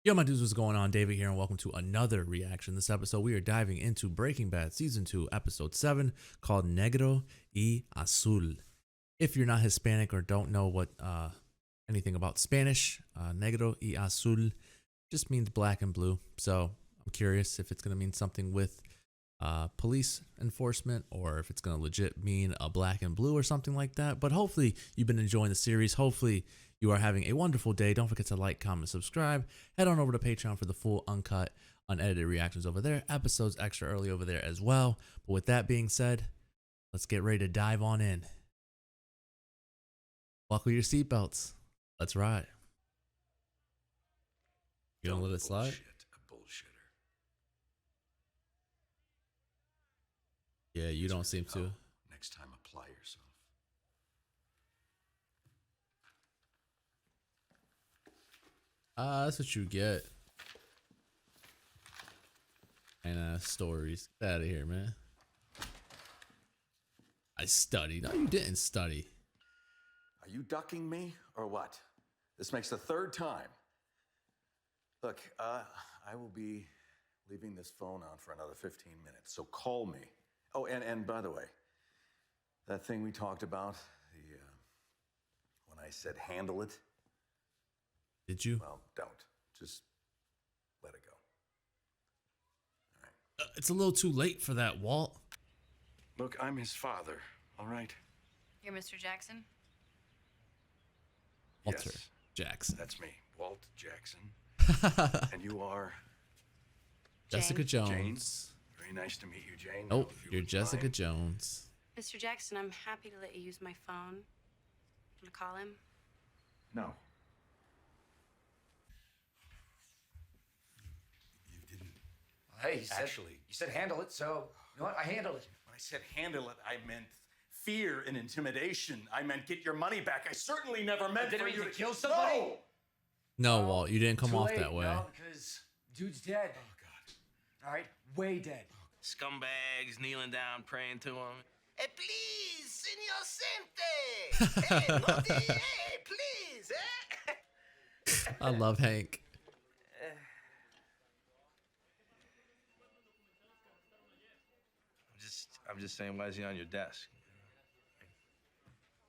Yo, my dudes, what's going on? David here, and welcome to another reaction. This episode, we are diving into Breaking Bad Season 2, Episode 7, called Negro y Azul. If you're not Hispanic or don't know what anything about Spanish, Negro y Azul just means black and blue. So I'm curious if it's going to mean something with police enforcement, or if it's going to legit mean a black and blue or something like that. But hopefully you've been enjoying the series. Hopefully you are having a wonderful day. Don't forget to like, comment, subscribe. Head on over to Patreon for the full, uncut, unedited reactions over there. Episodes extra early over there as well. But with that being said, let's get ready to dive on in. Buckle your seatbelts. Let's ride. You gonna let it slide? A bullshitter. Yeah, you don't seem to. Next time, apply yourself. That's what you get. And stories. Get out of here, man. I studied. No, you didn't study. Are you ducking me or what? This makes the third time. Look, I will be leaving this phone on for another 15 minutes, so call me. Oh, and by the way, that thing we talked about, when I said handle it. Did you? Well, don't. Just let it go. All right. It's a little too late for that, Walt. Look, I'm his father, all right? You're Mr. Jackson? Walter Yes, Jackson. that's me, Walt Jackson. And you are? Jessica Jane. Jones. Very nice to meet you, Jane. Oh, Now, if you you're would Jessica mind- Jones. Mr. Jackson, I'm happy to let you use my phone. Want to call him? No. You didn't. Hey, you said handle it, so you know what? I handle it. When I said handle it, I meant fear and intimidation. I meant get your money back. I certainly never meant didn't for mean you to to kill somebody? No! No, Walt, you didn't come Too off late, that way. No, because dude's dead. Oh, God. All right, way dead. Scumbags kneeling down, praying to him. Hey, please, Senor Sente. Hey, no, hey, please, eh? I love Hank. I'm just saying, why is he on your desk?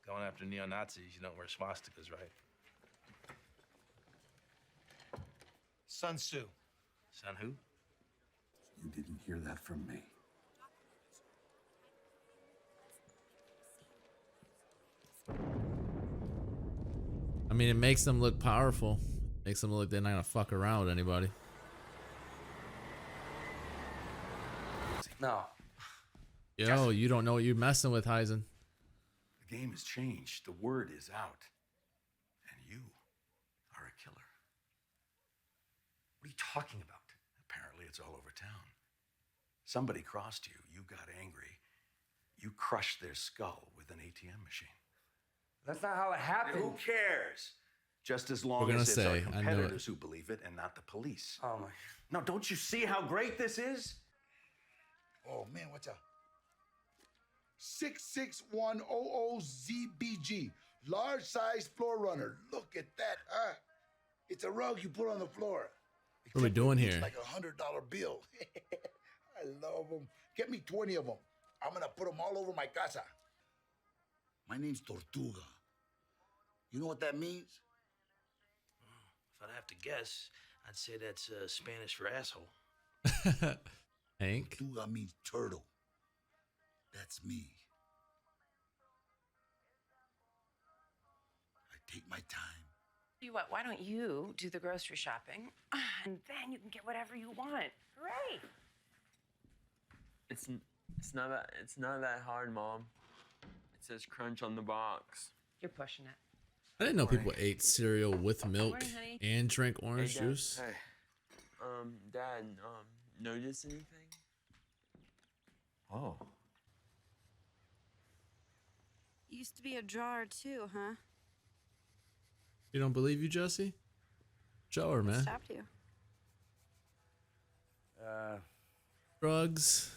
Going after neo-Nazis, you don't wear swastikas, right? Sun Tzu. Son who? You didn't hear that from me. I mean, it makes them look powerful. Makes them look like they're not gonna fuck around with anybody. No. Yo, you don't know what you're messing with, Heisen. The game has changed. The word is out. And you are a killer. What are you talking about? Apparently, it's all over town. Somebody crossed you. You got angry. You crushed their skull with an ATM machine. That's not how it happened. Who cares? Just as long We're gonna as it's our say, I know it. competitors who believe it and not the police. Oh my. Now, don't you see how great this is? Oh man, watch out. 66100ZBG. Large size floor runner. Look at that. It's a rug you put on the floor. What are we Except doing it looks here? like $100 bill. I love them. Get me 20 of them. I'm gonna put them all over my casa. My name's Tortuga. You know what that means? If I'd have to guess, I'd say that's Spanish for asshole. Hank? Tortuga means turtle. That's me. I take my time. You what? Why don't you do the grocery shopping, and then you can get whatever you want? Hooray! It's not that hard, Mom. It says crunch on the box. You're pushing it. I didn't know people ate cereal with milk Morning, honey. and drank orange Hey, Dad. juice. Hey, Dad, notice anything? oh, Used to be a drawer, too, huh? You don't believe you, Jesse? Show her, man. Stopped you. Drugs.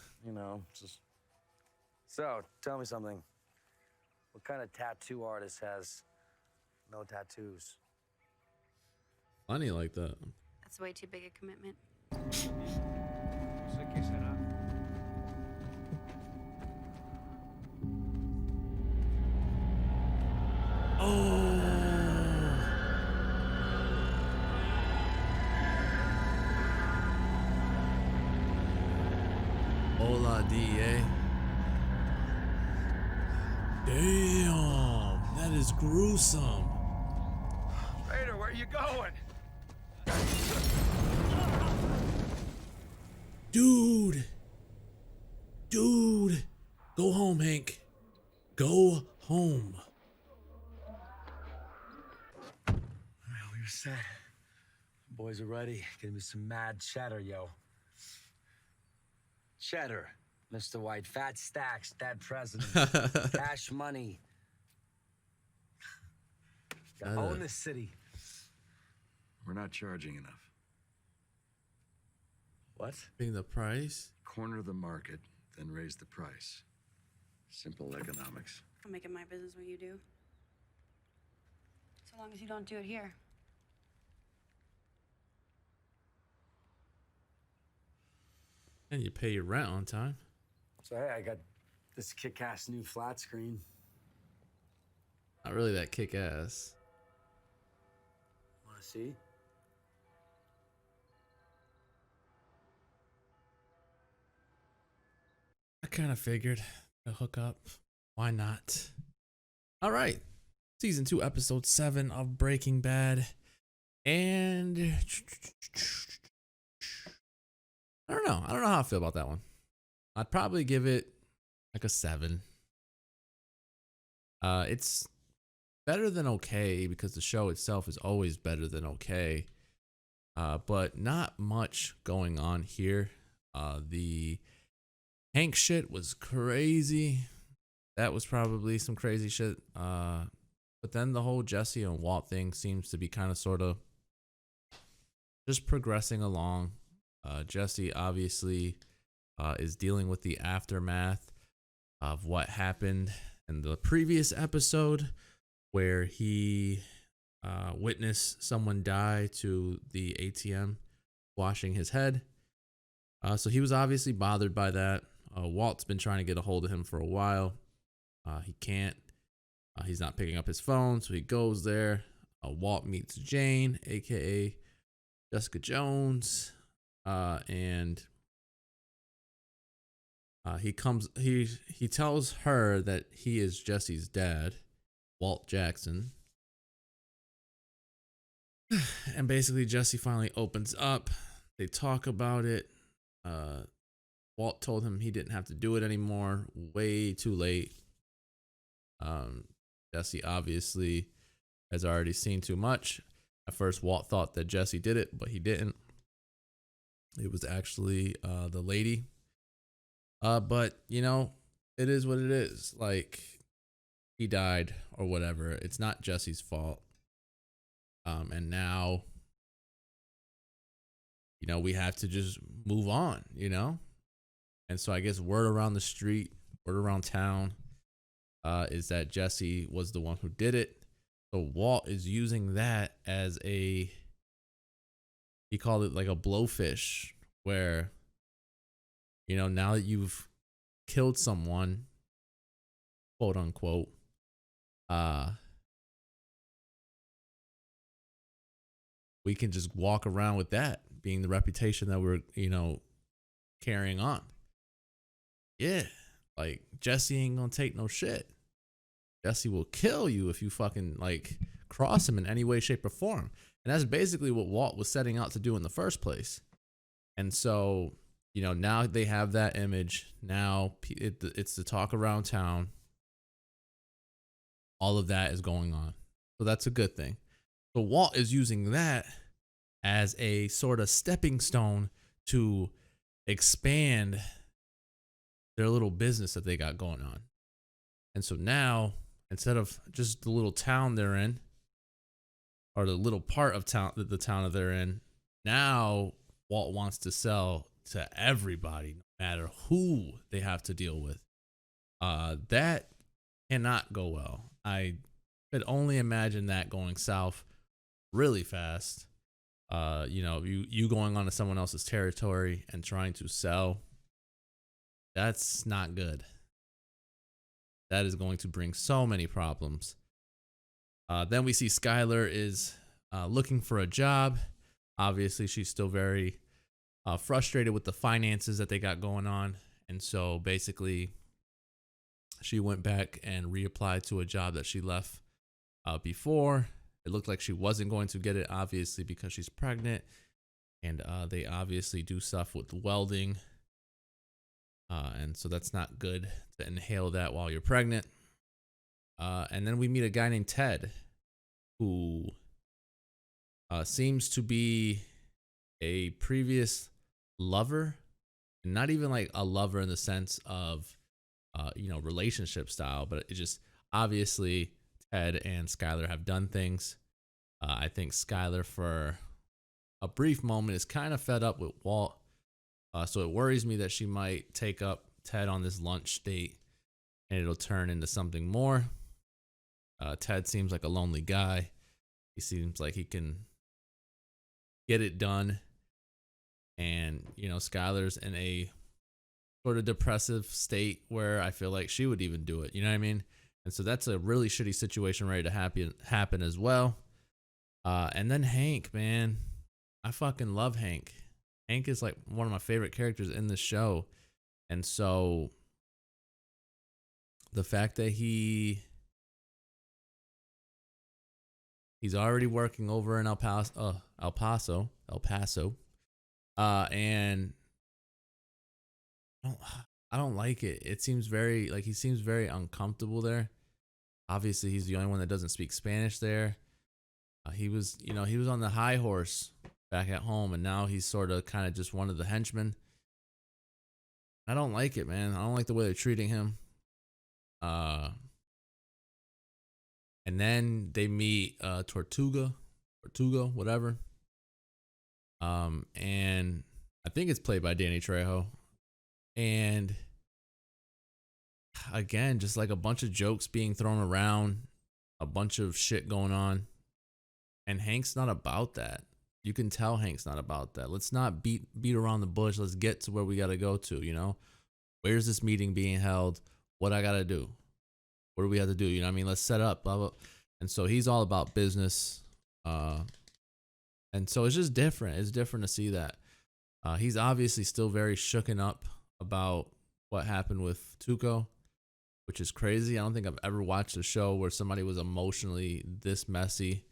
Just. So, tell me something. What kind of tattoo artist has no tattoos? Funny like that. That's way too big a commitment. Hola, DA. Damn, that is gruesome. Vader, where you going? Dude. Go home, Hank. Go home. Well, we're set. Boys are ready. Give me some mad cheddar, yo. Cheddar, Mr. White. Fat stacks, dead president. Cash money. Gotta own this city. We're not charging enough. What? Being the price? Corner the market, then raise the price. Simple economics. I'll make it my business what you do. So long as you don't do it here. And you pay your rent on time. So, hey, I got this kick-ass new flat screen. Not really that kick-ass. Want to see? I kind of figured to hook up. Why not? All right. Season 2, episode 7 of Breaking Bad. And I don't know. I don't know how I feel about that one. I'd probably give it like a 7. It's better than okay because the show itself is always better than okay. But not much going on here. The Hank shit was crazy. That was probably some crazy shit. But then the whole Jesse and Walt thing seems to be kind of sort of just progressing along. Jesse obviously is dealing with the aftermath of what happened in the previous episode where he witnessed someone die to the ATM washing his head. So he was obviously bothered by that. Walt's been trying to get a hold of him for a while. He can't. He's not picking up his phone, so he goes there. Walt meets Jane, aka Jessica Jones, and he tells her that he is Jesse's dad, Walt Jackson. And basically Jesse finally opens up. They talk about it. Walt told him he didn't have to do it anymore. Way too late. Jesse obviously has already seen too much. At first, Walt thought that Jesse did it, but he didn't. It was actually the lady. But, you know, it is what it is. Like, he died or whatever. It's not Jesse's fault. And now, you know, we have to just move on, you know? And so I guess word around the street, word around town, is that Jesse was the one who did it. So Walt is using that as he called it like a blowfish, where, you know, now that you've killed someone, quote unquote, we can just walk around with that being the reputation that we're, you know, carrying on. Yeah, like Jesse ain't gonna take no shit. Jesse will kill you if you fucking like cross him in any way, shape, or form. And that's basically what Walt was setting out to do in the first place. And so, you know, now they have that image. Now it's the talk around town. All of that is going on. So that's a good thing. So Walt is using that as a sort of stepping stone to expand their little business that they got going on. And so now, instead of just the little town they're in, or the little part of town, the town that they're in, now Walt wants to sell to everybody, no matter who they have to deal with. That cannot go well. I could only imagine that going south really fast. you going onto someone else's territory and trying to sell, that's not good. That is going to bring so many problems. Then we see Skyler is looking for a job. Obviously, she's still very frustrated with the finances that they got going on. And so basically, she went back and reapplied to a job that she left before. It looked like she wasn't going to get it, obviously, because she's pregnant. And they obviously do stuff with welding. And so that's not good to inhale that while you're pregnant. And then we meet a guy named Ted, who seems to be a previous lover. Not even like a lover in the sense of, relationship style, but it just obviously Ted and Skyler have done things. I think Skyler, for a brief moment, is kind of fed up with Walt. So it worries me that she might take up Ted on this lunch date and it'll turn into something more. Ted seems like a lonely guy. He seems like he can get it done. And, Skyler's in a sort of depressive state where I feel like she would even do it. You know what I mean? And so that's a really shitty situation ready to happen as well. And then Hank, man. I fucking love Hank. Hank is like one of my favorite characters in the show. And so the fact that he's already working over in El Paso. And I don't like it. It seems he seems very uncomfortable there. Obviously, he's the only one that doesn't speak Spanish there. He was on the high horse back at home, and now he's sort of kind of just one of the henchmen. I don't like it, man. I don't like the way they're treating him. And then they meet Tortuga, whatever. And I think it's played by Danny Trejo. And again, just like a bunch of jokes being thrown around, a bunch of shit going on. And Hank's not about that. You can tell Hank's not about that. Let's not beat around the bush. Let's get to where we got to go to, Where's this meeting being held? What I got to do? What do we have to do? You know what I mean? Let's set up, blah, blah. And so he's all about business. And so it's just different. It's different to see that. He's obviously still very shooken up about what happened with Tuco, which is crazy. I don't think I've ever watched a show where somebody was emotionally this messy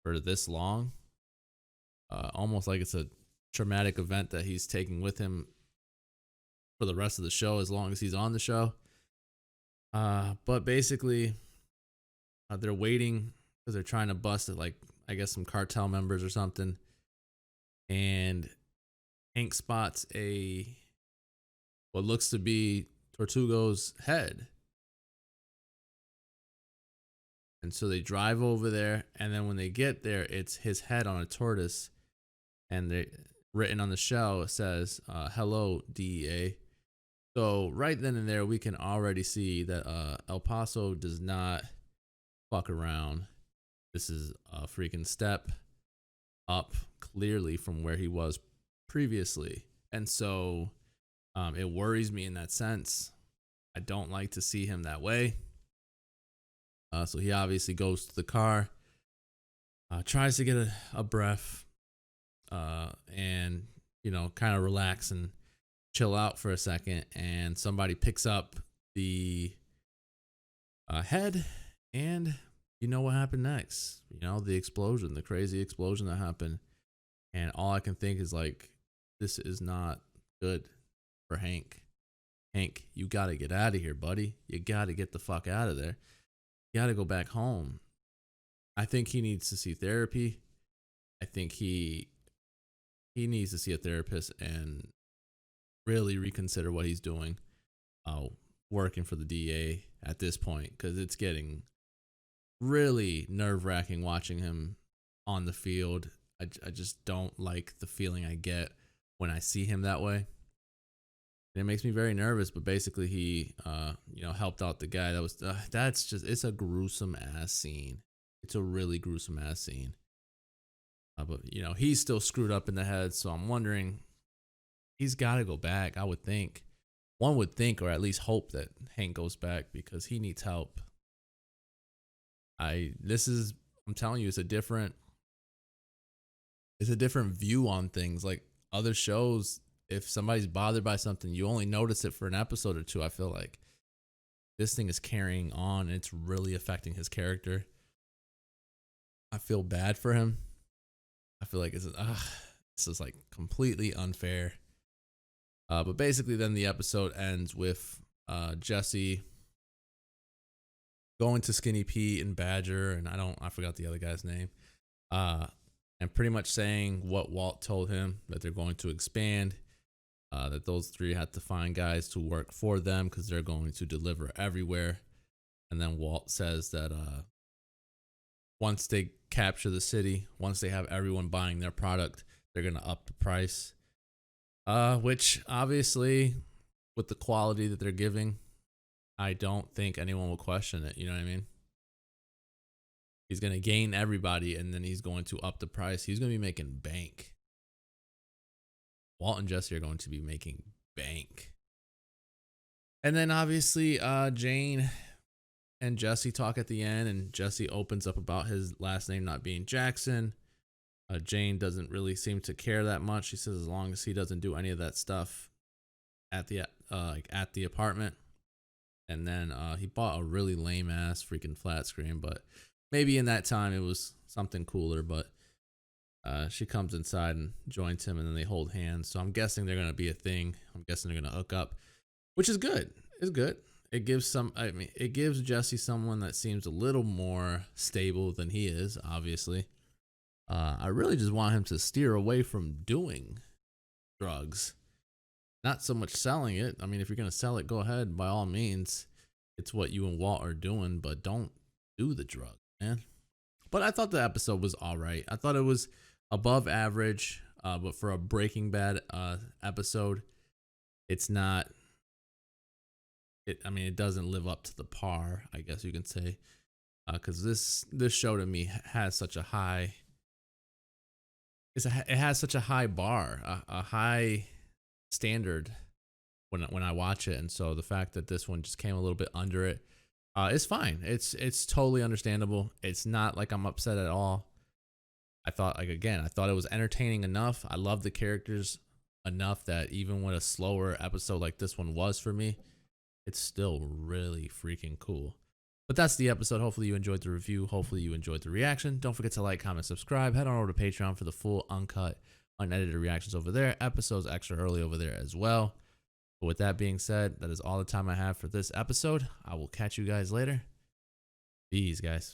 for this long. Almost like it's a traumatic event that he's taking with him for the rest of the show, as long as he's on the show. But basically, they're waiting because they're trying to bust it, like, I guess some cartel members or something. And Hank spots what looks to be Tortuga's head. And so they drive over there, and then when they get there, it's his head on a tortoise. And they written on the shell, it says, hello, DEA. So right then and there, we can already see that El Paso does not fuck around. This is a freaking step up clearly from where he was previously. And so it worries me in that sense. I don't like to see him that way. So he obviously goes to the car, tries to get a breath, and, kind of relax and chill out for a second. And somebody picks up the head, and you know what happened next? The explosion, the crazy explosion that happened. And all I can think is like, this is not good for Hank. Hank, you got to get out of here, buddy. You got to get the fuck out of there. You got to go back home. I think he needs to see therapy. I think he needs to see a therapist and really reconsider what he's doing, working for the DA at this point, because it's getting really nerve-wracking watching him on the field. I just don't like the feeling I get when I see him that way. And it makes me very nervous, but basically he, helped out the guy. It's a gruesome ass scene. It's a really gruesome ass scene. But he's still screwed up in the head, so I'm wondering, he's got to go back. I would think, one would think, or at least hope, that Hank goes back because he needs help. I'm telling you, it's a different view on things. Like other shows, if somebody's bothered by something, you only notice it for an episode or two. I feel like this thing is carrying on, and it's really affecting his character. I feel bad for him. I feel like this is like completely unfair. But basically, then the episode ends with Jesse going to Skinny Pete and Badger, and I forgot the other guy's name, and pretty much saying what Walt told him, that they're going to expand, that those three have to find guys to work for them because they're going to deliver everywhere. And then Walt says that once they capture the city, once they have everyone buying their product, they're going to up the price, which obviously with the quality that they're giving, I don't think anyone will question it. You know what I mean? He's going to gain everybody, and then he's going to up the price. He's going to be making bank. Walt and Jesse are going to be making bank. And then obviously Jane and Jesse talk at the end, and Jesse opens up about his last name not being Jackson. Jane doesn't really seem to care that much. She says as long as he doesn't do any of that stuff at the apartment. And then he bought a really lame ass freaking flat screen, but maybe in that time it was something cooler. But she comes inside and joins him, and then they hold hands. So I'm guessing they're gonna be a thing. I'm guessing they're gonna hook up, which is good. It's good. It gives Jesse someone that seems a little more stable than he is. Obviously, I really just want him to steer away from doing drugs. Not so much selling it. I mean, if you're going to sell it, go ahead, by all means. It's what you and Walt are doing, but don't do the drug, man. But I thought the episode was all right. I thought it was above average, but for a Breaking Bad episode, it's not. It doesn't live up to the par, I guess you can say, because this show to me has such a high. It has such a high bar, a high standard when I watch it, and so the fact that this one just came a little bit under it is fine. It's totally understandable. It's not like I'm upset at all. I thought it was entertaining enough. I love the characters enough that even when a slower episode like this one was for me, it's still really freaking cool. But that's the episode. Hopefully you enjoyed the review. Hopefully you enjoyed the reaction. Don't forget to like, comment, subscribe. Head on over to Patreon for the full uncut, unedited reactions over there. Episodes extra early over there as well. But with that being said, that is all the time I have for this episode. I will catch you guys later. Peace, guys.